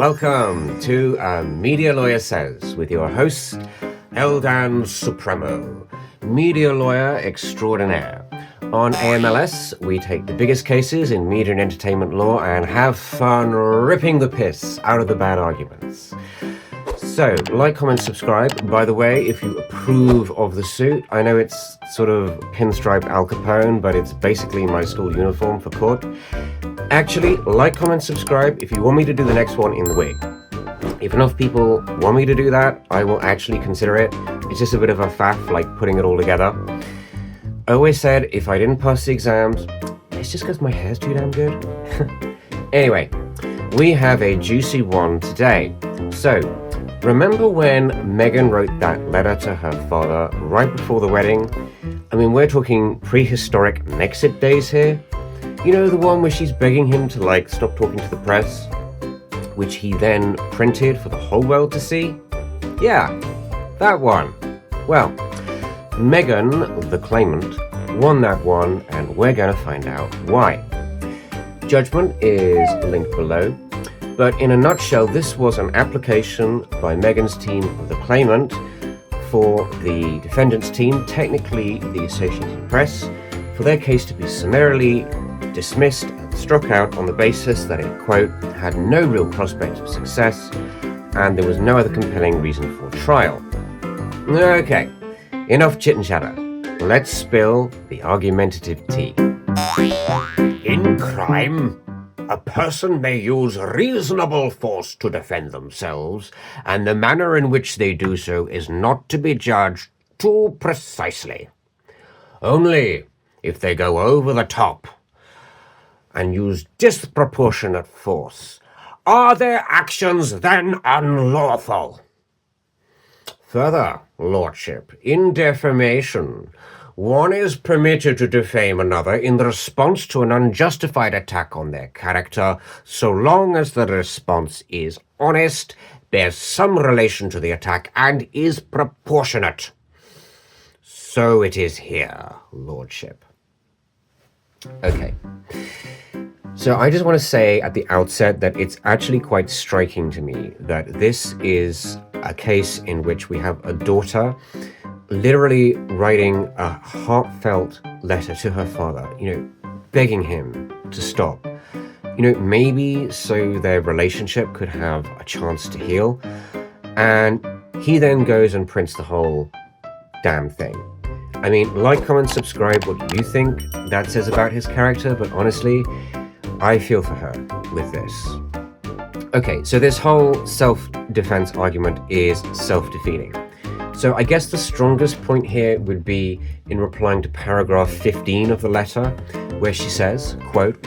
welcome to A Media Lawyer Says with your host, Eldan Supremo, media lawyer extraordinaire. On AMLS, we take the biggest cases in media and entertainment law and have fun ripping the piss out of the bad arguments. So, like, comment, subscribe. By the way, if you approve of the suit, I know it's sort of pinstriped Al Capone, but it's basically my school uniform for court. Actually, like, comment, subscribe if you want me to do the next one in the wig. If enough people want me to do that, I will actually consider it. It's just a bit of a faff, like putting it all together. I always said if I didn't pass the exams, it's just because my hair's too damn good. Anyway, we have a juicy one today. So, remember when Meghan wrote that letter to her father right before the wedding? I mean, we're talking prehistoric Mexit days here. You know, the one where she's begging him to, stop talking to the press, which he then printed for the whole world to see? Yeah, that one. Well, Meghan, the claimant, won that one, and we're going to find out why. Judgment is linked below, but in a nutshell, this was an application by Meghan's team of the claimant for the defendant's team, technically the Associated Press, for their case to be summarily dismissed and struck out on the basis that it, quote, had no real prospect of success and there was no other compelling reason for trial. Okay, enough chit and chatter. Let's spill the argumentative tea. In crime, a person may use reasonable force to defend themselves, and the manner in which they do so is not to be judged too precisely. Only if they go over the top and use disproportionate force are their actions then unlawful. Further, Lordship, in defamation, one is permitted to defame another in response to an unjustified attack on their character, so long as the response is honest, bears some relation to the attack, and is proportionate. So it is here, Lordship. Okay. So I just want to say at the outset that it's actually quite striking to me that this is a case in which we have a daughter literally writing a heartfelt letter to her father, begging him to stop. Maybe so their relationship could have a chance to heal. And he then goes and prints the whole damn thing. I mean, like, comment, subscribe what you think that says about his character, but honestly, I feel for her with this. Okay, so this whole self-defense argument is self-defeating. So I guess the strongest point here would be in replying to paragraph 15 of the letter, where she says, quote,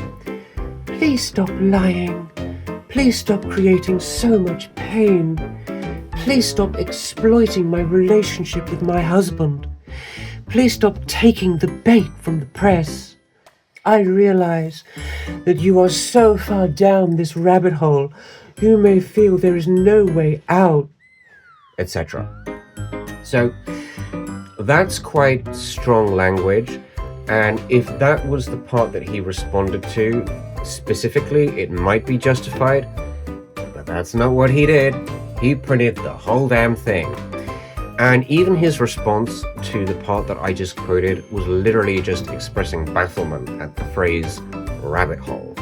"Please stop lying. Please stop creating so much pain. Please stop exploiting my relationship with my husband. Please stop taking the bait from the press. I realize that you are so far down this rabbit hole, you may feel there is no way out," etc. So that's quite strong language, and if that was the part that he responded to specifically, it might be justified, but that's not what he did. He printed the whole damn thing. And even his response to the part that I just quoted was literally just expressing bafflement at the phrase rabbit hole.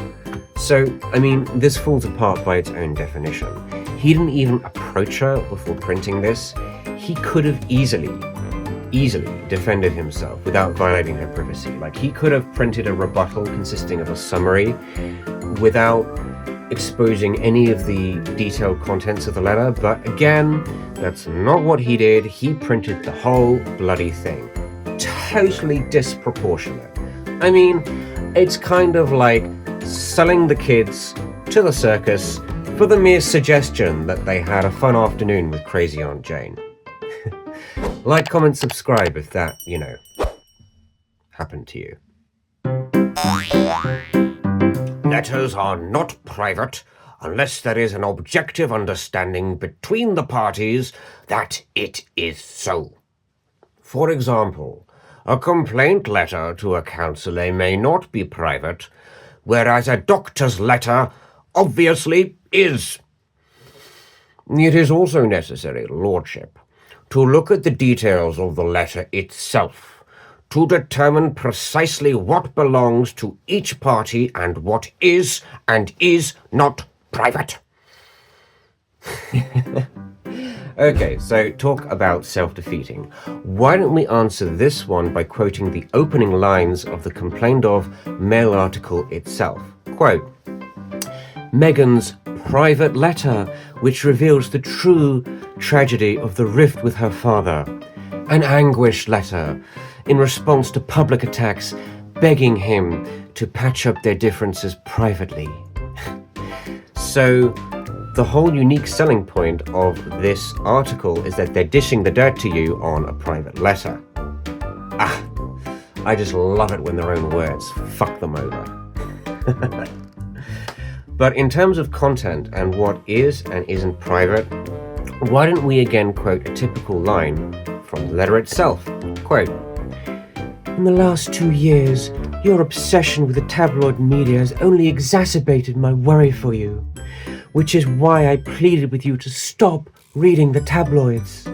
So, I mean, this falls apart by its own definition. He didn't even approach her before printing this. He could have easily defended himself without violating her privacy. Like, he could have printed a rebuttal consisting of a summary without exposing any of the detailed contents of the letter, but again, that's not what he did. He printed the whole bloody thing. Totally disproportionate. I mean, it's kind of like selling the kids to the circus for the mere suggestion that they had a fun afternoon with crazy Aunt Jane. Like, comment, subscribe if that, happened to you. Letters are not private unless there is an objective understanding between the parties that it is so. For example, a complaint letter to a counsellor may not be private, whereas a doctor's letter obviously is. It is also necessary, Lordship, to look at the details of the letter itself, to determine precisely what belongs to each party and what is and is not private. Okay, so talk about self-defeating. Why don't we answer this one by quoting the opening lines of the complained of Mail article itself. Quote, Meghan's private letter, which reveals the true tragedy of the rift with her father. An anguished letter in response to public attacks, begging him to patch up their differences privately. So, the whole unique selling point of this article is that they're dishing the dirt to you on a private letter. I just love it when their own words fuck them over. But in terms of content and what is and isn't private, why don't we again quote a typical line from the letter itself? Quote, in the last 2 years, your obsession with the tabloid media has only exacerbated my worry for you, which is why I pleaded with you to stop reading the tabloids.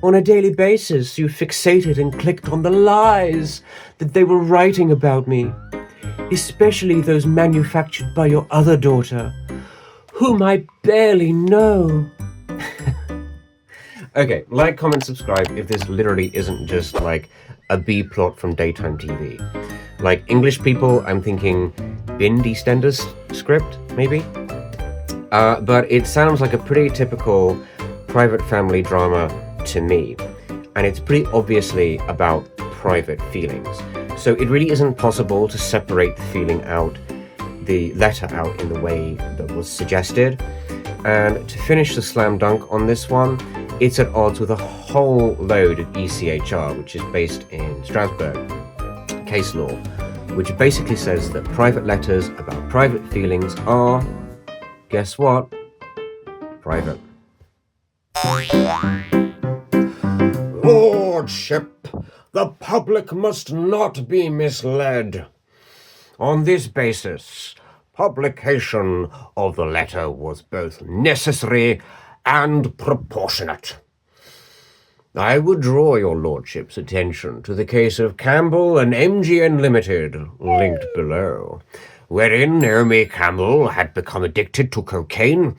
On a daily basis, you fixated and clicked on the lies that they were writing about me, especially those manufactured by your other daughter, whom I barely know. Okay, like, comment, subscribe if this literally isn't just like a B plot from daytime TV. Like English people, I'm thinking bin EastEnders script, maybe? But it sounds like a pretty typical private family drama to me. And it's pretty obviously about private feelings. So it really isn't possible to separate the letter out in the way that was suggested. And to finish the slam dunk on this one, it's at odds with a whole load of ECHR, which is based in Strasbourg case law, which basically says that private letters about private feelings are, guess what? Private. Lordship, the public must not be misled. On this basis, publication of the letter was both necessary and proportionate. I would draw your lordship's attention to the case of Campbell and MGN Limited, linked below, wherein Naomi Campbell had become addicted to cocaine,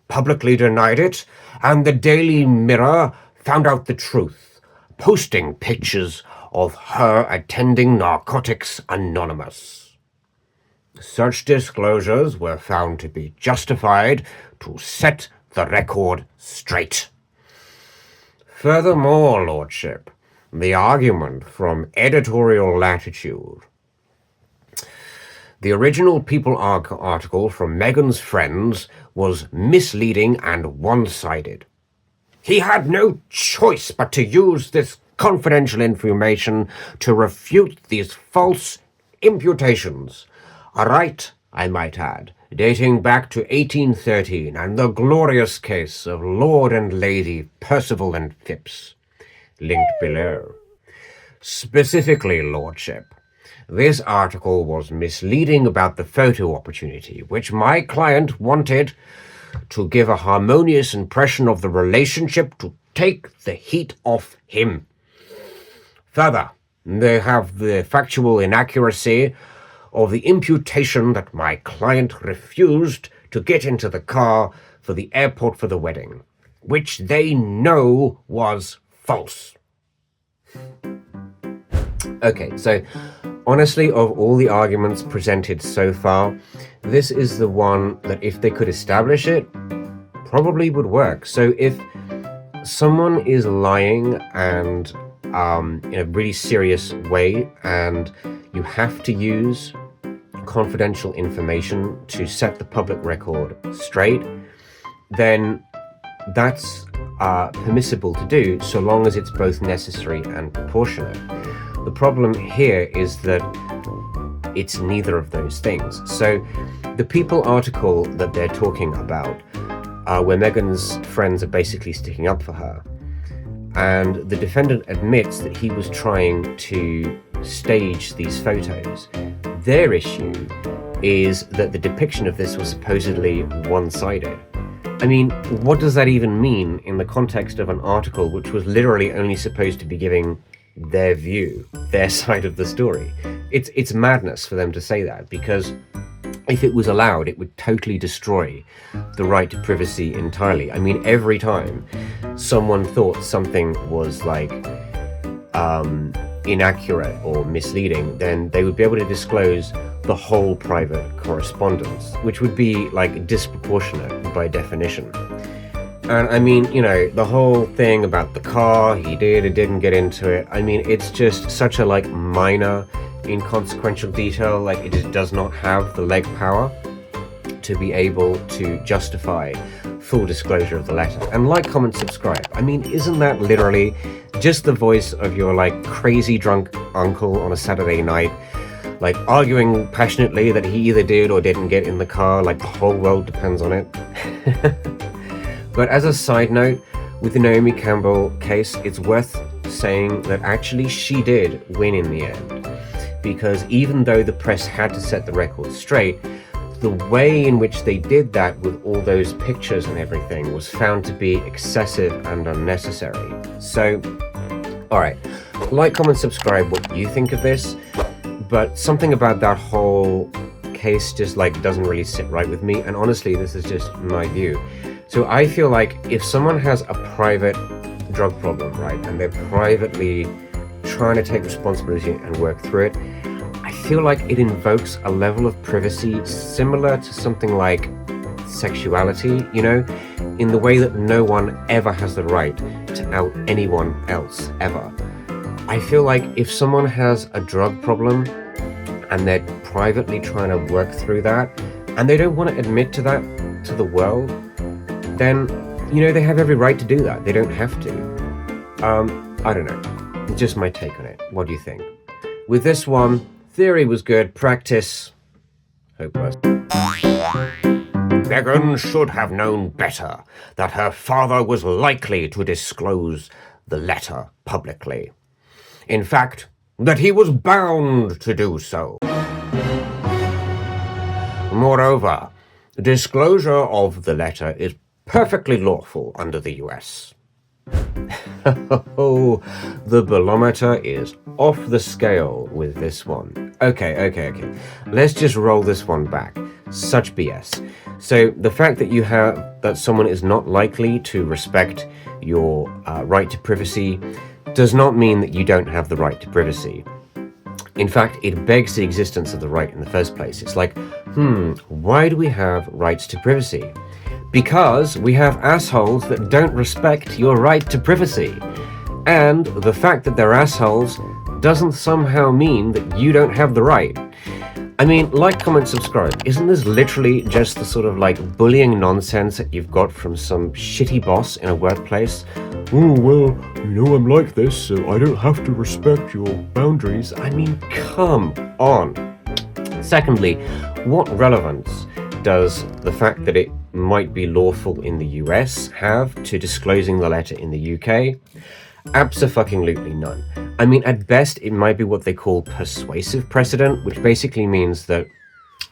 publicly denied it, and the Daily Mirror found out the truth, posting pictures of her attending Narcotics Anonymous. Such disclosures were found to be justified to set the record straight. Furthermore, Lordship, the argument from editorial latitude. The original People article from Meghan's friends was misleading and one-sided. He had no choice but to use this confidential information to refute these false imputations. A right, I might add, dating back to 1813 and the glorious case of Lord and Lady Percival and Phipps, linked below. Specifically, Lordship, this article was misleading about the photo opportunity, which my client wanted to give a harmonious impression of the relationship to take the heat off him. Further, they have the factual inaccuracy of the imputation that my client refused to get into the car for the airport for the wedding, which they know was false. Okay, so honestly, of all the arguments presented so far, this is the one that if they could establish it, probably would work. So if someone is lying and in a really serious way and you have to use confidential information to set the public record straight, then that's permissible to do so long as it's both necessary and proportionate. The problem here is that it's neither of those things. So the People article that they're talking about, where Meghan's friends are basically sticking up for her, and the defendant admits that he was trying to stage these photos. Their issue is that the depiction of this was supposedly one-sided. I mean, what does that even mean in the context of an article which was literally only supposed to be giving their view, their side of the story? It's madness for them to say that, because if it was allowed, it would totally destroy the right to privacy entirely. I mean, every time someone thought something was like inaccurate or misleading, then they would be able to disclose the whole private correspondence, which would be like disproportionate by definition. And I mean, you know, the whole thing about the car, he did or didn't get into it, I mean, it's just such a like minor, inconsequential detail. Like, it just does not have the leg power to be able to justify full disclosure of the letter. And like, comment, subscribe. I mean, isn't that literally just the voice of your like crazy drunk uncle on a Saturday night, like arguing passionately that he either did or didn't get in the car, like the whole world depends on it? But as a side note, with the Naomi Campbell case, it's worth saying that actually she did win in the end, because even though the press had to set the record straight, the way in which they did that with all those pictures and everything was found to be excessive and unnecessary. So, alright, like, comment, subscribe what you think of this, but something about that whole case just like doesn't really sit right with me, and honestly, this is just my view. So I feel like if someone has a private drug problem, right, and they're privately trying to take responsibility and work through it, I feel like it invokes a level of privacy similar to something like sexuality, you know, in the way that no one ever has the right to out anyone else, ever. I feel like if someone has a drug problem and they're privately trying to work through that, and they don't want to admit to that to the world, then, you know, they have every right to do that. They don't have to. I don't know. It's just my take on it. What do you think? With this one, theory was good, practice hopeless. Meghan should have known better that her father was likely to disclose the letter publicly. In fact, that he was bound to do so. Moreover, disclosure of the letter is perfectly lawful under the US. Oh, the barometer is off the scale with this one. Okay. Let's just roll this one back. Such BS. So the fact that someone is not likely to respect your right to privacy does not mean that you don't have the right to privacy. In fact, it begs the existence of the right in the first place. It's like, why do we have rights to privacy? Because we have assholes that don't respect your right to privacy. And the fact that they're assholes doesn't somehow mean that you don't have the right. I mean, like, comment, subscribe. Isn't this literally just the sort of like bullying nonsense that you've got from some shitty boss in a workplace? Oh, well, you know, I'm like this, so I don't have to respect your boundaries. I mean, come on. Secondly, what relevance does the fact that it might be lawful in the US have to disclosing the letter in the UK? Abso-fucking-lutely none. I mean, at best, it might be what they call persuasive precedent, which basically means that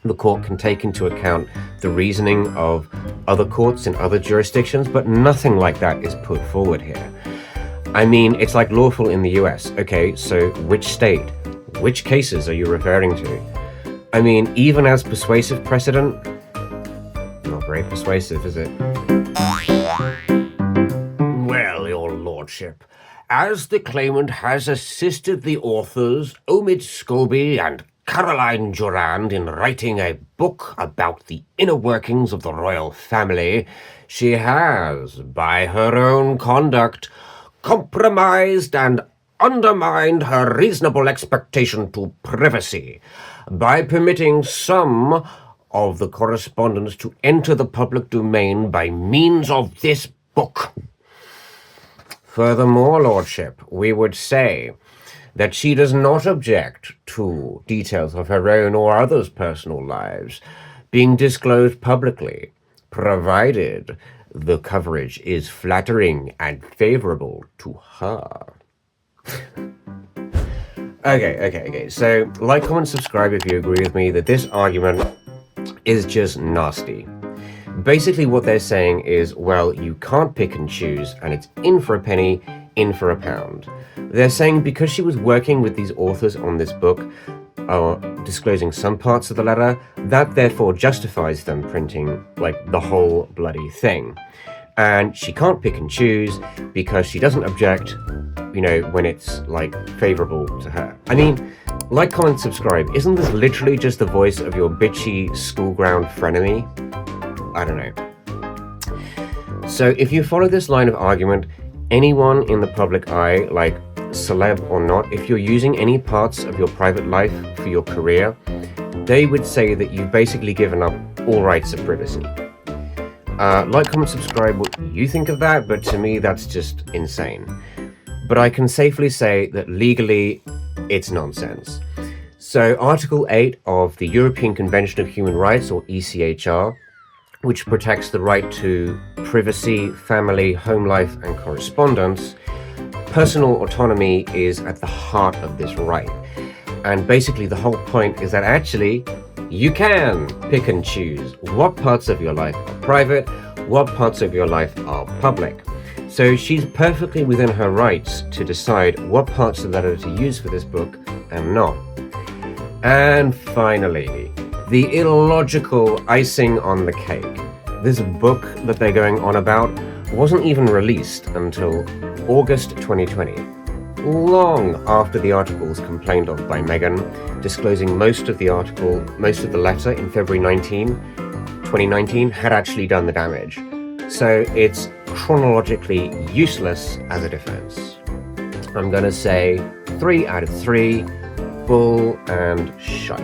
the court can take into account the reasoning of other courts in other jurisdictions, but nothing like that is put forward here. I mean, it's like lawful in the US. Okay, so which state? Which cases are you referring to? I mean, even as persuasive precedent, not very persuasive, is it? Well, your lordship, as the claimant has assisted the authors Omid Scobie and Caroline Durand in writing a book about the inner workings of the royal family, she has, by her own conduct, compromised and undermined her reasonable expectation to privacy by permitting some of the correspondence to enter the public domain by means of this book. Furthermore, lordship, we would say that she does not object to details of her own or others' personal lives being disclosed publicly, provided the coverage is flattering and favorable to her. Okay. So, like, comment, subscribe if you agree with me that this argument is just nasty. Basically what they're saying is, well, you can't pick and choose, and it's in for a penny, in for a pound. They're saying because she was working with these authors on this book, disclosing some parts of the letter, that therefore justifies them printing like the whole bloody thing. And she can't pick and choose because she doesn't object, when it's like favorable to her. I mean, like, comment, subscribe. Isn't this literally just the voice of your bitchy school-ground frenemy? I don't know. So if you follow this line of argument, anyone in the public eye, like celeb or not, if you're using any parts of your private life for your career, they would say that you've basically given up all rights of privacy. Like, comment, subscribe what you think of that, but to me that's just insane. But I can safely say that legally it's nonsense. So Article 8 of the European Convention of Human Rights, or ECHR, which protects the right to privacy, family, home life and correspondence, personal autonomy is at the heart of this right. And basically the whole point is that actually you can pick and choose what parts of your life are private, what parts of your life are public. So she's perfectly within her rights to decide what parts of the letter to use for this book and not. And finally, the illogical icing on the cake. This book that they're going on about wasn't even released until August 2020, long after the articles complained of by Meghan, disclosing most of the letter in February 2019 had actually done the damage. So it's chronologically useless as a defense. I'm going to say 3 out of 3, bull and shite.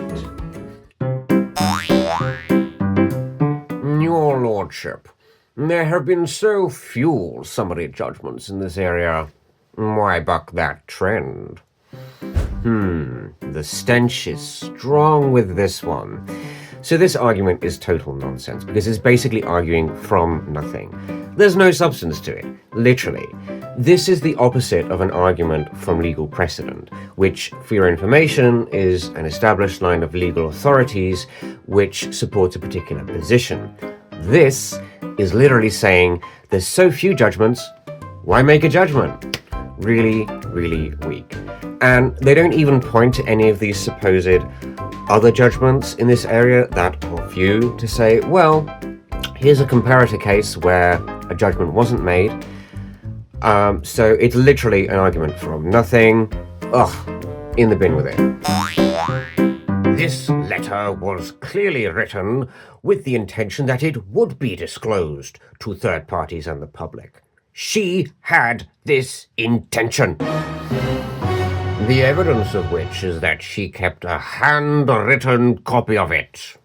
Your Lordship, there have been so few summary judgments in this area. Why buck that trend? The stench is strong with this one. So this argument is total nonsense because it's basically arguing from nothing. There's no substance to it, literally. This is the opposite of an argument from legal precedent, which, for your information, is an established line of legal authorities which supports a particular position. This is literally saying there's so few judgments, why make a judgment? Really, really weak. And they don't even point to any of these supposed other judgments in this area that are few to say, well, here's a comparator case where a judgment wasn't made. So it's literally an argument from nothing. In the bin with it. This letter was clearly written with the intention that it would be disclosed to third parties and the public. She had this intention. The evidence of which is that she kept a handwritten copy of it.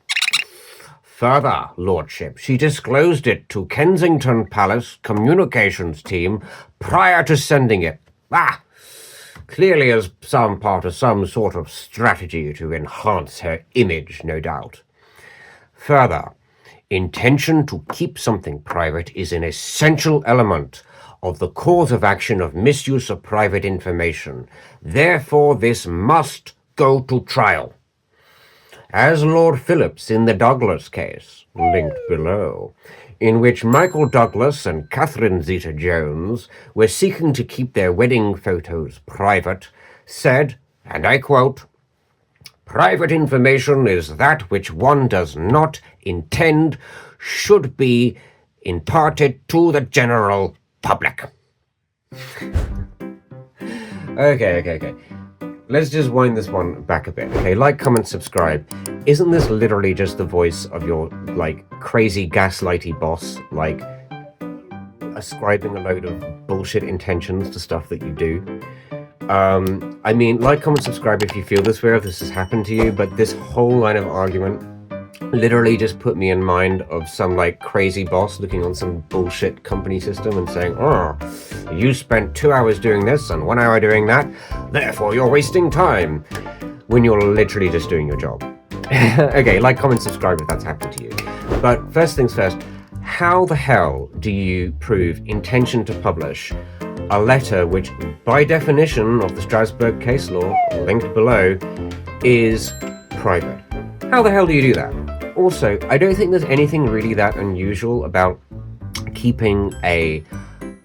Further, Lordship, she disclosed it to Kensington Palace communications team prior to sending it. Clearly as some part of some sort of strategy to enhance her image, no doubt. Further, intention to keep something private is an essential element of the cause of action of misuse of private information. Therefore, this must go to trial. As Lord Phillips in the Douglas case, linked below, in which Michael Douglas and Catherine Zeta-Jones were seeking to keep their wedding photos private, said, and I quote, "Private information is that which one does not intend should be imparted to the general public." Okay. Let's just wind this one back a bit. Okay, like, comment, subscribe. Isn't this literally just the voice of your, crazy gaslighty boss, ascribing a load of bullshit intentions to stuff that you do? I mean, like, comment, subscribe if you feel this way, if this has happened to you, but this whole line of argument literally just put me in mind of some, crazy boss looking on some bullshit company system and saying, you spent 2 hours doing this and 1 hour doing that, therefore you're wasting time, when you're literally just doing your job. Okay, like, comment, subscribe if that's happened to you. But first things first, how the hell do you prove intention to publish a letter which, by definition of the Strasbourg case law, linked below, is private? How the hell do you do that? Also, I don't think there's anything really that unusual about keeping a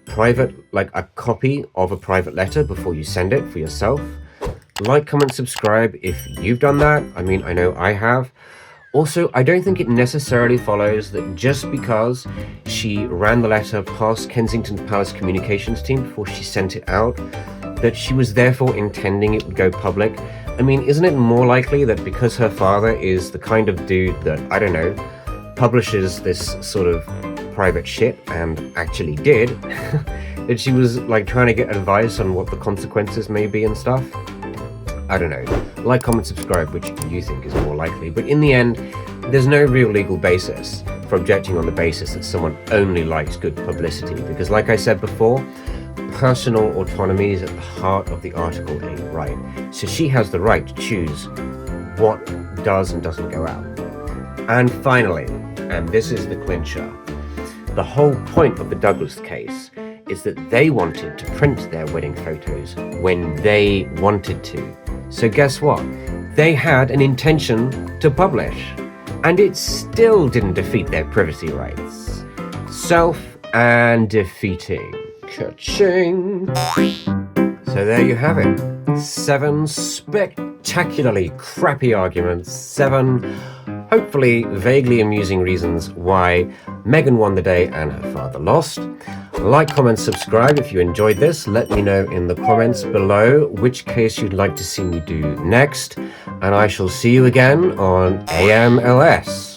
private, like a copy of a private letter before you send it for yourself. Like, comment, subscribe if you've done that. I mean, I know I have. Also, I don't think it necessarily follows that just because she ran the letter past Kensington Palace communications team before she sent it out, that she was therefore intending it would go public. I mean, isn't it more likely that because her father is the kind of dude that, I don't know, publishes this sort of private shit and actually did, that she was like trying to get advice on what the consequences may be and stuff? I don't know. Like, comment, subscribe, which you think is more likely. But in the end, there's no real legal basis for objecting on the basis that someone only likes good publicity. Because like I said before, personal autonomy is at the heart of the Article 8 right. So she has the right to choose what does and doesn't go out. And finally, and this is the clincher, the whole point of the Douglas case is that they wanted to print their wedding photos when they wanted to. So guess what? They had an intention to publish, and it still didn't defeat their privacy rights. Self and defeating. Ka-ching! So there you have it. 7 spectacularly crappy arguments, 7 hopefully vaguely amusing reasons why Meghan won the day and her father lost. Like, comment, subscribe if you enjoyed this. Let me know in the comments below which case you'd like to see me do next. And I shall see you again on AMLS.